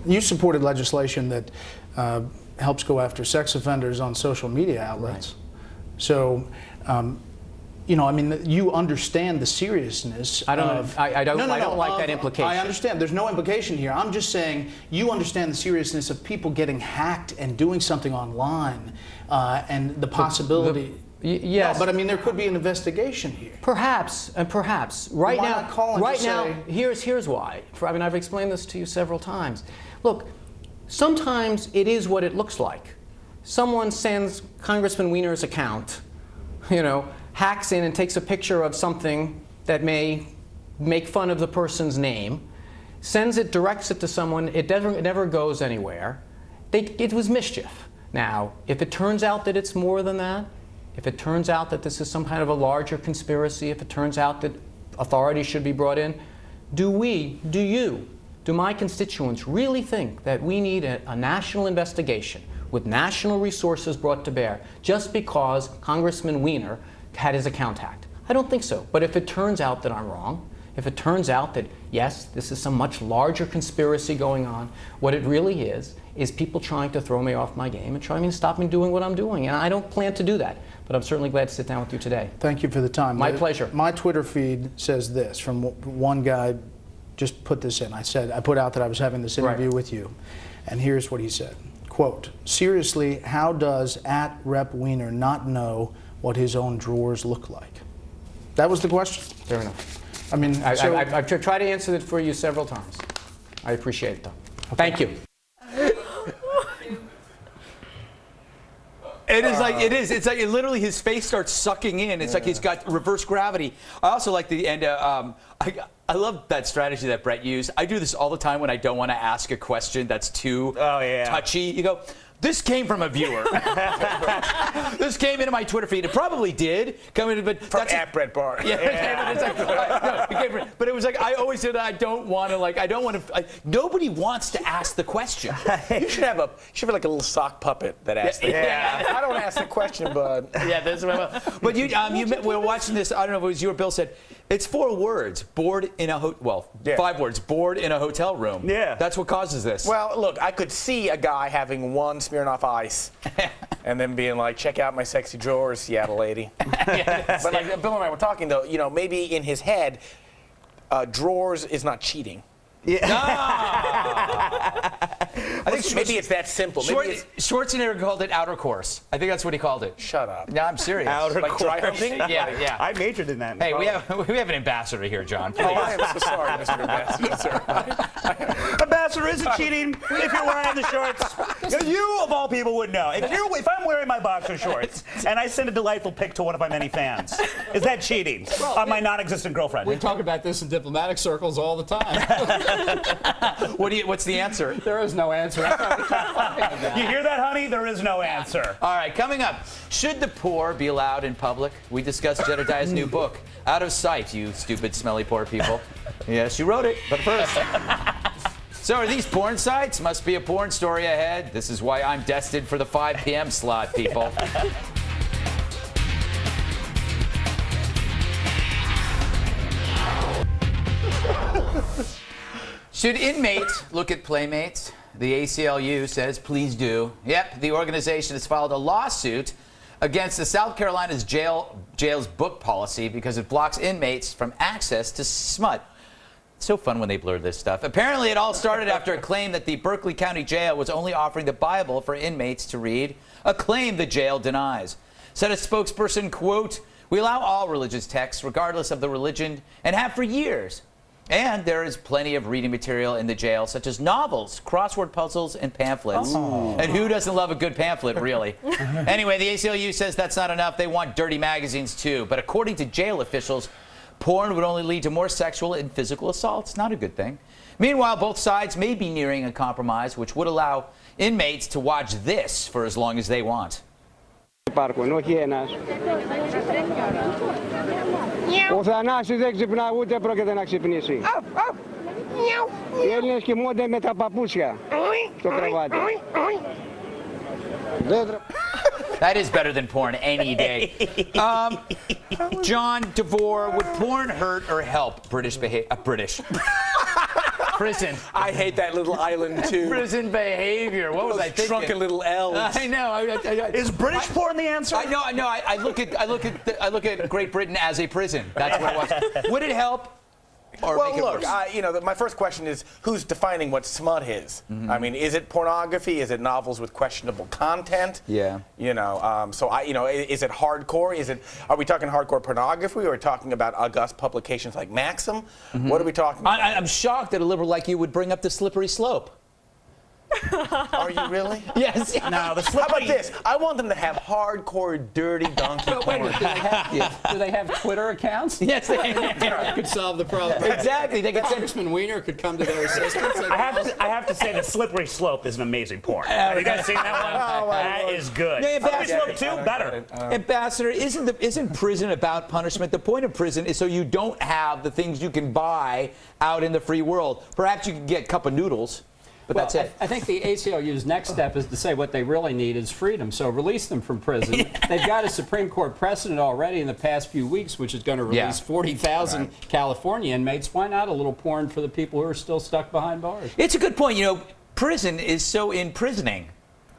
You supported legislation that helps go after sex offenders on social media outlets. Right. So, you know, I mean, you understand the seriousness. I don't like that implication. I understand. There's no implication here. I'm just saying you understand the seriousness of people getting hacked and doing something online, and the possibility. Yes, no, but I mean, there could be an investigation here. Perhaps, and perhaps. Right now, here's why. I mean, I've explained this to you several times. Look, sometimes it is what it looks like. Someone sends Congressman Weiner's account, you know, hacks in and takes a picture of something that may make fun of the person's name, sends it, directs it to someone. It never goes anywhere. It was mischief. Now, if it turns out that it's more than that, if it turns out that this is some kind of a larger conspiracy, if it turns out that authorities should be brought in, do my constituents really think that we need a national investigation with national resources brought to bear just because Congressman Weiner had his account hacked? I don't think so. But if it turns out that I'm wrong, if it turns out that, yes, this is some much larger conspiracy going on, what it really is people trying to throw me off my game and trying to stop me doing what I'm doing. And I don't plan to do that. But I'm certainly glad to sit down with you today. Thank you for the time. My pleasure. My Twitter feed says this from one guy. Just put this in. I put out that I was having this interview with you, and here's what he said. Quote, seriously, how does @RepWeiner not know what his own drawers look like? That was the question. Fair enough. I mean, I've tried to answer it for you several times. I appreciate it, though. Okay. Thank you. It's like literally his face starts sucking in. It's like he's got reverse gravity. I also like the end. I love that strategy that Brett used. I do this all the time when I don't want to ask a question that's too touchy. You go, this came from a viewer. This came into my Twitter feed. It probably did come in, but from Brett Barr. But it was like I always said I don't want to. Nobody wants to ask the question. You should have like a little sock puppet that asks. I don't ask the question, bud. Yeah, that's what. But we were watching this. I don't know if it was you or Bill said. It's 4 words. Bored in a 5 words. Bored in a hotel room. Yeah. That's what causes this. Well, look, I could see a guy having one Smirnoff Ice and then being like, check out my sexy drawers, Seattle lady. But like Bill and I were talking, though, you know, maybe in his head, drawers is not cheating. Yeah. I think maybe it's that simple. Schwarzenegger called it outer course. I think that's what he called it. Shut up. No, I'm serious. Outer course. Dry humping? Yeah. I majored in that. Hey, we have an ambassador here, John. Please. Oh, I am so sorry, Mr. Ambassador. Ambassador isn't cheating if you're wearing the shorts. You, of all people, would know. If I'm wearing my boxer shorts and I send a delightful pic to one of my many fans, is that cheating on my non-existent girlfriend? We talk about this in diplomatic circles all the time. What's the answer? There is no answer. You hear that, honey? There is no answer. All right, coming up, should the poor be allowed in public? We discussed Jedediah's new book, Out of Sight, you stupid, smelly poor people. Yes, you wrote it, but first. So are these porn sites? Must be a porn story ahead. This is why I'm destined for the 5 p.m. slot, people. Should inmates look at playmates? The ACLU says please do. Yep, the organization has filed a lawsuit against the South Carolina's jail's book policy because it blocks inmates from access to smut. It's so fun when they blur this stuff. Apparently it all started after a claim that the Berkeley County Jail was only offering the Bible for inmates to read, a claim the jail denies. Said a spokesperson, quote, "We allow all religious texts regardless of the religion and have for years. And there is plenty of reading material in the jail, such as novels, crossword puzzles, and pamphlets." Oh. And who doesn't love a good pamphlet, really? Anyway, the ACLU says that's not enough. They want dirty magazines, too. But according to jail officials, porn would only lead to more sexual and physical assaults. Not a good thing. Meanwhile, both sides may be nearing a compromise, which would allow inmates to watch this for as long as they want. Ο Θανάσης δεν ξυπνά, ούτε πρόκειται να ξυπνήσει. Οι Έλληνες κοιμούνται με τα παπούτσια στο κρεβάτι. That is better than porn any day. John DeVore, would porn hurt or help British behavior? Prison. I hate that little island too. Prison behavior. What was I thinking? Drunken little elves. I know. Is British porn the answer? I know. I look at Great Britain as a prison. That's what it was. Would it help? Or Well, make it look, worse? my first question is, who's defining what smut is? I mean, is it pornography? Is it novels with questionable content? Yeah. Is it hardcore? Are we talking hardcore pornography, or are we talking about august publications like Maxim? What are we talking about? I'm shocked that a liberal like you would bring up the slippery slope. Are you really? Yes. No, the How slippery. about this? I want them to have hardcore, dirty donkey Wait a porn. minute, do they have Twitter accounts? Yes. That could solve the problem. Exactly. They could send. Congressman Weiner could come to their assistance. I have to say the slippery slope is an amazing porn. Have you guys seen that one? That is good. Yeah, Slippery Ambassador- slope 2, better. Ambassador, isn't prison about punishment? The point of prison is so you don't have the things you can buy out in the free world. Perhaps you can get a cup of noodles, but that's it. I think the ACLU's next step is to say what they really need is freedom. So release them from prison. They've got a Supreme Court precedent already in the past few weeks, which is going to release 40,000 California inmates. Why not a little porn for the people who are still stuck behind bars? It's a good point. Prison is so imprisoning.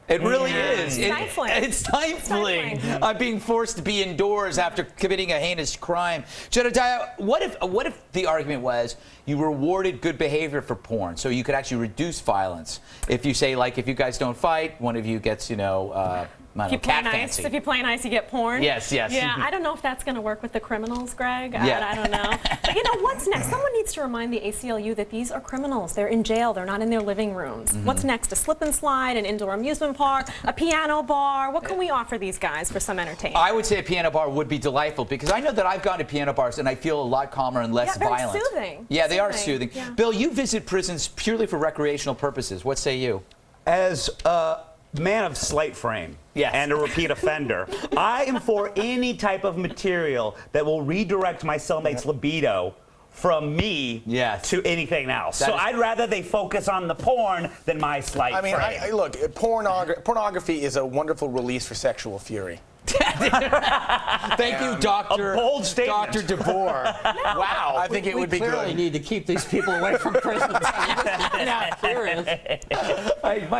It really is. Stifling. It's stifling. Stifling. I'm being forced to be indoors after committing a heinous crime. Jedediah, what if the argument was you rewarded good behavior for porn, so you could actually reduce violence? If you say, like, if you guys don't fight, one of you gets, If you play nice, if you play nice, you get porn. Yes. Yeah, I don't know if that's going to work with the criminals, Greg. Yeah. I don't know. But what's next? Someone needs to remind the ACLU that these are criminals. They're in jail. They're not in their living rooms. What's next? A slip and slide, an indoor amusement park, a piano bar? What can we offer these guys for some entertainment? I would say a piano bar would be delightful, because I know that I've gone to piano bars and I feel a lot calmer and less very violent. soothing. Yeah, they are soothing. Yeah. Bill, you visit prisons purely for recreational purposes. What say you? As a man of slight frame and a repeat offender, I am for any type of material that will redirect my cellmate's libido from me to anything else. So I'd rather they focus on the porn than my slight frame. Look, pornography is a wonderful release for sexual fury. Thank you, Dr. A bold statement. Dr. DeVore. Wow. I think it would be good. We clearly need to keep these people away from prisons.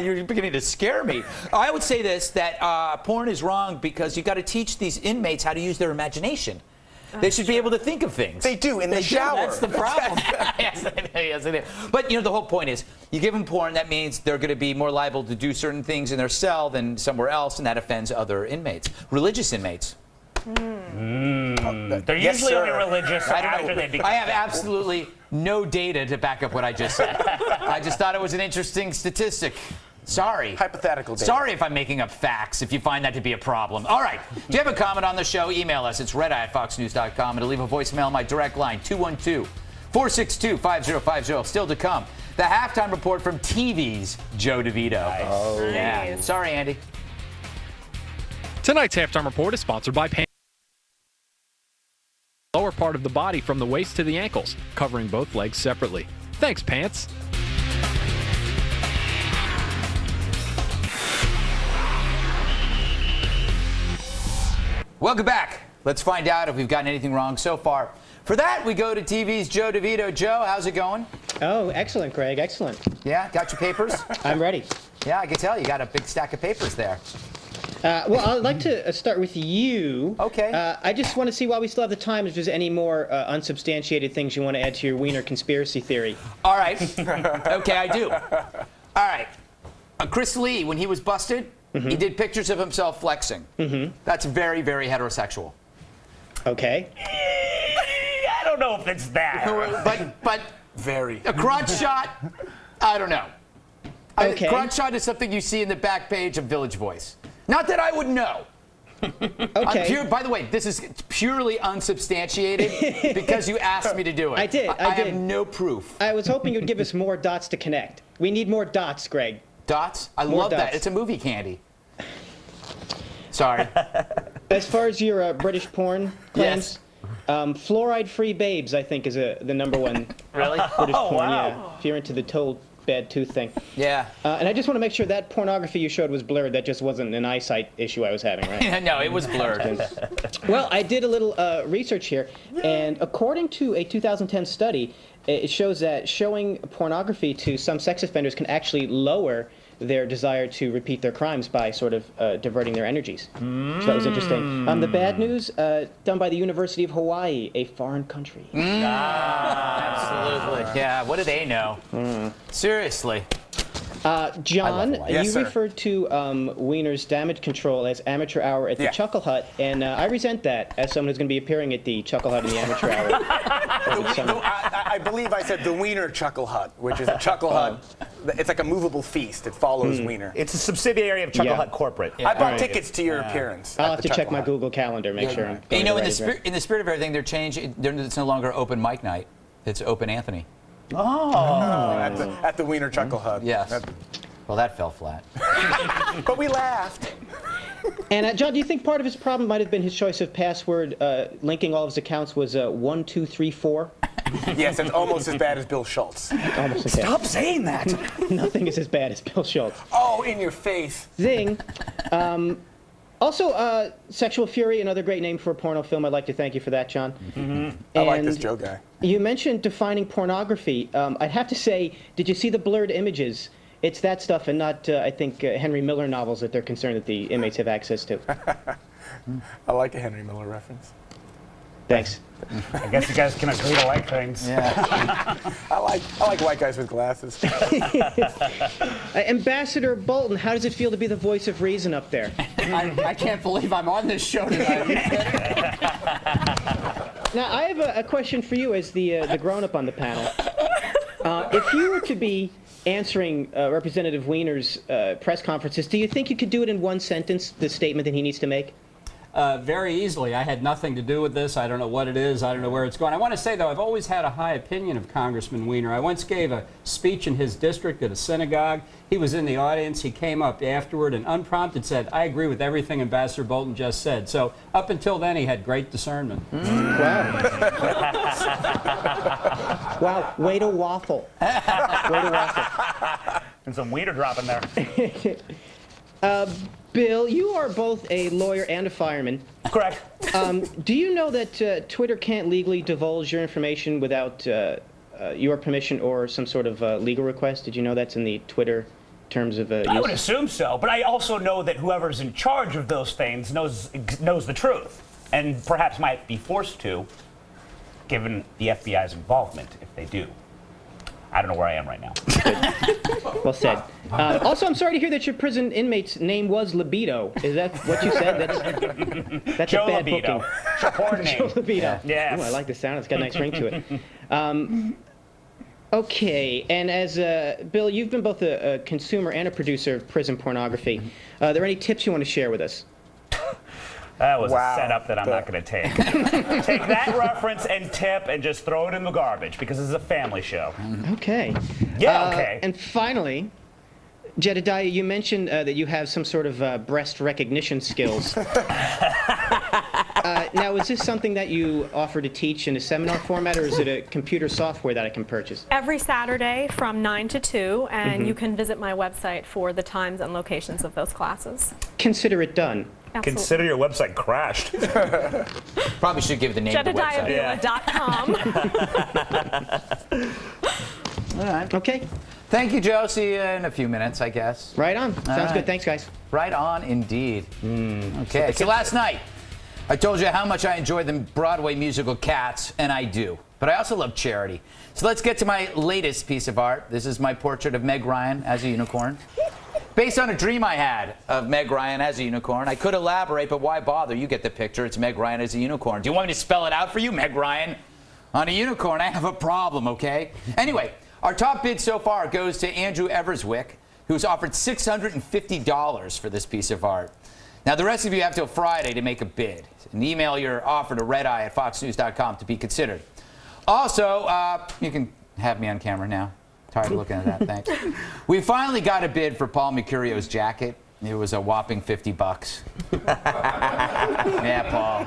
You're beginning to scare me. I would say this, that porn is wrong because you've got to teach these inmates how to use their imagination. They should be able to think of things. They do in the shower. That's the problem. Yes, they do. But the whole point is, you give them porn, that means they're going to be more liable to do certain things in their cell than somewhere else, and that offends other inmates, religious inmates. They're usually only religious after they become. I have absolutely no data to back up what I just said. I just thought it was an interesting statistic. Sorry. Hypothetical data. Sorry if I'm making up facts, if you find that to be a problem. All right. Do you have a comment on the show? Email us. It's redeye@foxnews.com. And to leave a voicemail on my direct line, 212-462-5050. Still to come, the halftime report from TV's Joe DeVito. Nice. Oh, yeah. Sorry, Andy. Tonight's halftime report is sponsored by Pants. Lower part of the body from the waist to the ankles, covering both legs separately. Thanks, Pants. Welcome back. Let's find out if we've gotten anything wrong so far. For that, we go to TV's Joe DeVito. Joe, how's it going? Oh, excellent, Greg. Excellent. Yeah, got your papers? I'm ready. Yeah, I can tell you got a big stack of papers there. Well, I'd like to start with you. Okay. I just want to see, while we still have the time, if there's any more unsubstantiated things you want to add to your Wiener conspiracy theory. All right. Okay, I do. All right. Chris Lee, when he was busted, he did pictures of himself flexing. That's very, very heterosexual. Okay. I don't know if it's that. But very. A crotch shot, I don't know. Okay. Crotch shot is something you see in the back page of Village Voice. Not that I would know. Okay. By the way, this is purely unsubstantiated because you asked me to do it. I did. I have no proof. I was hoping you'd give us more dots to connect. We need more dots, Greg. Dots? I More love that. dots. It's a movie candy. Sorry. As far as your British porn claims, Yes. Fluoride-free babes, I think, is the #1 Really? British porn. wow. Yeah. If you're into the bad tooth thing. Yeah. And I just want to make sure that pornography you showed was blurred. That just wasn't an eyesight issue I was having, right? No, it was blurred. Well, I did a little research here, and according to a 2010 study, it shows that showing pornography to some sex offenders can actually lower their desire to repeat their crimes by sort of diverting their energies. So that was interesting. The bad news, done by the University of Hawaii, a foreign country. Absolutely. Yeah, what do they know? Seriously. John, Yes, you referred to Wiener's damage control as amateur hour at the Chuckle Hut, and I resent that as someone who's going to be appearing at the Chuckle Hut in the amateur hour. I believe I said the Wiener Chuckle Hut, which is a Chuckle Hut. It's like a movable feast. It follows Wiener. It's a subsidiary of Chuckle Hut Corporate. I bought tickets to your appearance. I'll have to check my Google Calendar, make sure I'm You know, in the spirit of everything, they're changing. It's no longer open mic night. It's open Anthony. At the Wiener Chuckle Hut. Yes. Well, that fell flat. But we laughed. And John, do you think part of his problem might have been his choice of password linking all of his accounts was 1234? Yes, it's almost as bad as Bill Schultz. Almost as Stop saying that. Nothing is as bad as Bill Schultz. Oh, in your face. Zing. Also, Sexual Fury, another great name for a porno film. I'd like to thank you for that, John. I like this Joe guy. You mentioned defining pornography. I'd have to say, did you see the blurred images? It's that stuff and not, I think, Henry Miller novels that they're concerned that the inmates have access to. I like a Henry Miller reference. Thanks. I guess you guys can agree to like things. Yeah. I like white guys with glasses. Ambassador Bolton, how does it feel to be the voice of reason up there? I can't believe I'm on this show tonight. Now, I have a question for you as the grown-up on the panel. If you were to be answering Representative Wiener's press conferences, do you think you could do it in one sentence, the statement that he needs to make? Very easily. I had nothing to do with this. I don't know what it is. I don't know where it's going. I want to say, though, I've always had a high opinion of Congressman Wiener. I once gave a speech in his district at a synagogue. He was in the audience. He came up afterward and unprompted said, I agree with everything Ambassador Bolton just said. So up until then, he had great discernment. Wow. Wow, way to waffle. Way to waffle. And some Wiener drop in there. Bill, you are both a lawyer and a fireman. Correct. Do you know that Twitter can't legally divulge your information without your permission or some sort of legal request? Did you know that's in the Twitter terms of use? I would assume so, but I also know that whoever's in charge of those things knows the truth, and perhaps might be forced to, given the FBI's involvement, if they do. I don't know where I am right now. Well said. Also, I'm sorry to hear that your prison inmate's name was Libido. Is that what you said? That's Joe a bad Libido. booking. Support name. Joe Libido. Yes. Ooh, I like the sound. It's got a nice ring to it. Okay, and as Bill, you've been both a consumer and a producer of prison pornography. Are there any tips you want to share with us? That was a setup that I'm not going to take. Take that reference and tip and just throw it in the garbage because this is a family show. Okay. Yeah, okay. And finally, Jedediah, you mentioned that you have some sort of breast recognition skills. Now, is this something that you offer to teach in a seminar format, or is it a computer software that I can purchase? Every Saturday from 9 to 2, and you can visit my website for the times and locations of those classes. Consider it done. Absolutely. Consider your website crashed. Probably should give the name of the website. JedidiahVila.com. All right. Okay. Thank you, Joe. See you in a few minutes, I guess. Right on. Sounds right. good. Thanks, guys. Right on, indeed. Okay. So last night, I told you how much I enjoyed the Broadway musical Cats, and I do. But I also love charity. So let's get to my latest piece of art. This is my portrait of Meg Ryan as a unicorn. Based on a dream I had of Meg Ryan as a unicorn. I could elaborate, but why bother? You get the picture. It's Meg Ryan as a unicorn. Do you want me to spell it out for you? Meg Ryan on a unicorn. I have a problem, okay? Anyway, our top bid so far goes to Andrew Everswick, who's offered $650 for this piece of art. Now, the rest of you have till Friday to make a bid. And email your offer to redeye@foxnews.com to be considered. Also, you can have me on camera now. Tired of looking at that, thanks. We finally got a bid for Paul Mercurio's jacket. It was a whopping $50. Yeah, Paul.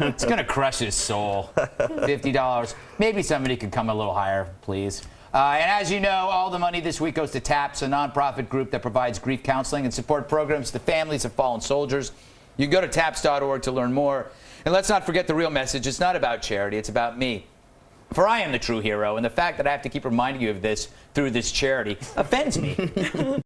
It's going to crush his soul. $50. Maybe somebody could come a little higher, please. And as you know, all the money this week goes to TAPS, a nonprofit group that provides grief counseling and support programs to families of fallen soldiers. You can go to taps.org to learn more. And let's not forget the real message. It's not about charity. It's about me. For I am the true hero, and the fact that I have to keep reminding you of this through this charity offends me.